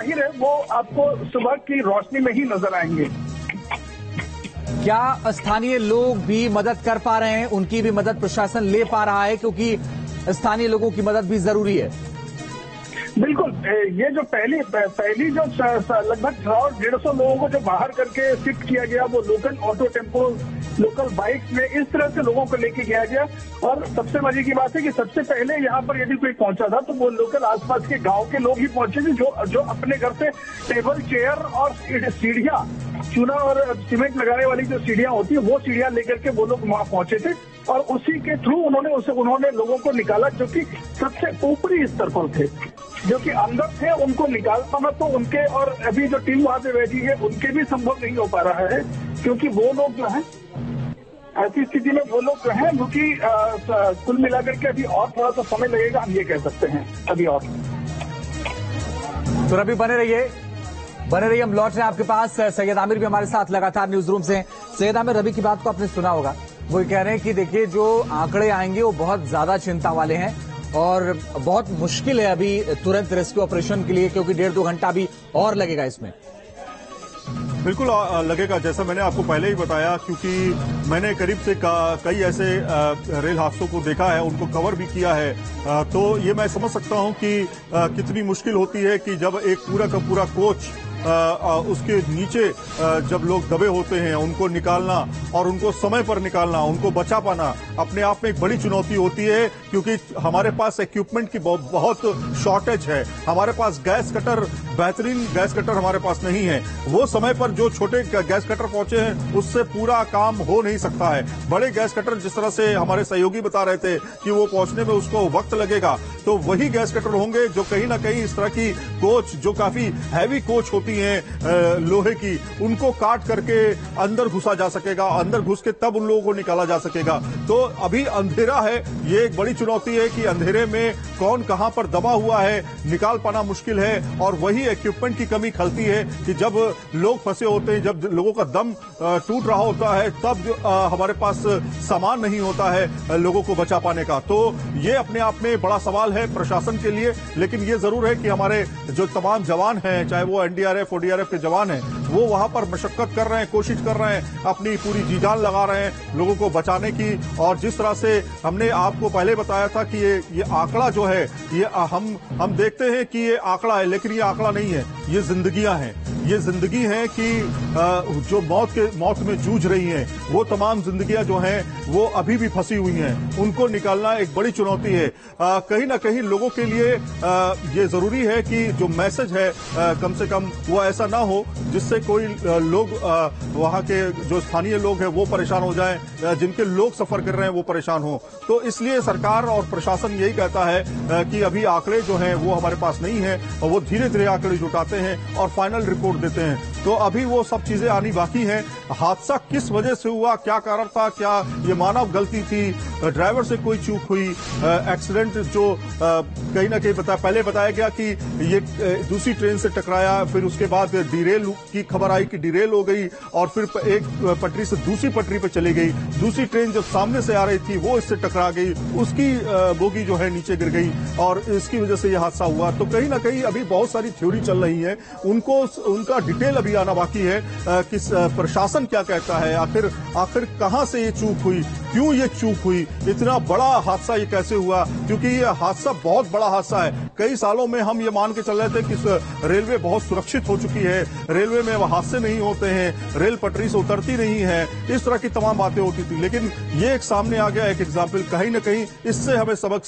जाहिर है वो आपको सुबह की रोशनी में ही नजर आएंगे। क्या स्थानीय लोग भी मदद कर पा रहे हैं? उनकी भी मदद प्रशासन ले पा रहा है, क्योंकि स्थानीय लोगों की मदद भी जरूरी है। बिल्कुल, ये जो पहली जो लगभग 150 लोगों को जो बाहर करके शिफ्ट किया गया, वो local auto tempo, local bikes में इस तरह से लोगों को लेके गया गया। और सबसे मजे की बात है कि सबसे पहले यहाँ पर यदि कोई पहुंचा था तो वो लोकल आसपास के गांव के लोग ही पहुंचे थे, जो अपने घर से टेबल, चेयर और सीढ़ियां, चूना और सीमेंट लगाने वाली जो सीढ़ियां होती है, वो सीढ़ियां लेकर के वो लोग वहां पहुंचे थे। और उसी के थ्रू उन्होंने लोगों को निकाला जो कि सबसे ऊपरी स्तर पर थे, जो कि अंदर थे। उनको निकाल पाना तो उनके, और अभी जो टीम वहां पे बैठी है उनके भी संभव नहीं हो पा रहा है, क्योंकि वो लोग जो है ऐसी स्थिति में वो लोग जो है, क्योंकि कुल मिलाकर के अभी और थोड़ा सा समय लगेगा, हम ये कह सकते हैं अभी और। तो अभी बने रहिए, हम लौट रहे हैं आपके पास। सैयद आमिर भी हमारे साथ लगातार न्यूज रूम से। सैयद आमिर, रवि की बात को आपने सुना होगा, वो कह रहे हैं कि देखिए जो आंकड़े आएंगे वो बहुत ज्यादा चिंता वाले हैं और बहुत मुश्किल है अभी तुरंत रेस्क्यू ऑपरेशन के लिए, क्योंकि 1.5-2 घंटा भी और लगेगा इसमें। बिल्कुल लगेगा, जैसा मैंने आपको पहले ही बताया, क्योंकि मैंने करीब से कई ऐसे रेल हादसों को देखा है, उनको कवर भी किया है। तो ये मैं समझ सकता हूं कि कितनी मुश्किल होती है कि जब एक पूरा का पूरा कोच उसके नीचे जब लोग दबे होते हैं, उनको निकालना और उनको समय पर निकालना, उनको बचा पाना अपने आप में एक बड़ी चुनौती होती है, क्योंकि हमारे पास इक्विपमेंट की बहुत शॉर्टेज है। हमारे पास गैस कटर, बेहतरीन गैस कटर हमारे पास नहीं है। वो समय पर जो छोटे गैस कटर पहुंचे हैं उससे पूरा काम हो नहीं सकता है। बड़े गैस कटर, जिस तरह से हमारे सहयोगी बता रहे थे कि वो पहुंचने में उसको वक्त लगेगा, तो वही गैस कटर होंगे जो कहीं ना कहीं इस तरह की कोच, जो काफी हैवी कोच होती हैं लोहे की, उनको काट करके अंदर घुसा जा सकेगा, अंदर घुस के तब उन लोगों को निकाला जा सकेगा। तो अभी अंधेरा है, ये एक बड़ी चुनौती है कि अंधेरे में कौन कहां पर दबा हुआ है, निकाल पाना मुश्किल है। और वही इक्विपमेंट की कमी खलती है कि जब लोग फंसे होते हैं, जब लोगों का दम टूट रहा होता है, तब हमारे पास सामान नहीं होता है लोगों को बचा पाने का। तो ये अपने आप में बड़ा सवाल है प्रशासन के लिए। लेकिन ये जरूर है कि हमारे जो तमाम जवान हैं, चाहे वो एनडीआरएफ, ओडीआरएफ के जवान हैं, वो वहां पर मशक्कत कर रहे हैं, कोशिश कर रहे हैं, अपनी पूरी जी जान लगा रहे हैं लोगों को बचाने की। और जिस तरह से हमने आपको पहले बताया था कि ये आंकड़ा जो है, ये हम देखते हैं कि ये आंकड़ा है, लेकिन ये आंकड़ा नहीं है, ये जिंदगियां हैं। ये जिंदगी है कि जो मौत में जूझ रही हैं, वो तमाम जिंदगियां जो हैं वो अभी भी फंसी हुई हैं, उनको निकालना एक बड़ी चुनौती है। कहीं ना कहीं लोगों के लिए ये जरूरी है कि जो मैसेज है कम से कम वो ऐसा ना हो जिससे कोई लोग वहां के जो स्थानीय लोग हैं वो परेशान हो जाएं, जिनके लोग सफर कर रहे हैं वो परेशान हो। तो इसलिए सरकार और प्रशासन यही कहता है कि अभी आंकड़े जो हैं वो हमारे पास नहीं है, और वो धीरे धीरे आंकड़े जुटाते हैं और फाइनल रिपोर्ट देते हैं। तो अभी वो सब चीजें आनी बाकी हैं। हादसा किस वजह से हुआ, क्या कारण था, क्या ये मानव गलती थी, ड्राइवर से कोई चूक हुई, एक्सीडेंट जो कहीं ना कहीं पहले बताया गया कि ये दूसरी ट्रेन से टकराया, फिर उसके बाद डिरेल की खबर आई कि डिरेल हो गई, और फिर एक पटरी से दूसरी पटरी पर चली गई। दूसरी ट्रेन जो सामने से आ रही थी वो इससे टकरा गई, उसकी बोगी जो है नीचे गिर गई, और इसकी वजह से यह हादसा हुआ। तो कहीं ना कहीं अभी बहुत सारी थ्योरी चल रही है, उनका डिटेल अभी आना बाकी है कि प्रशासन क्या कहता है, आखिर कहां से ये चूक हुई, क्यों ये चूक हुई, इतना बड़ा हादसा ये कैसे हुआ, क्योंकि ये हादसा बहुत बड़ा हादसा है। कई सालों में हम ये मान के चल रहे थे कि रेलवे बहुत सुरक्षित हो चुकी है, रेलवे में हादसे नहीं होते हैं, रेल पटरी से उतरती नहीं है, इस तरह की तमाम बातें होती थी। लेकिन ये एक सामने आ गया एक एग्जाम्पल, कहीं ना कहीं इससे हमें सबक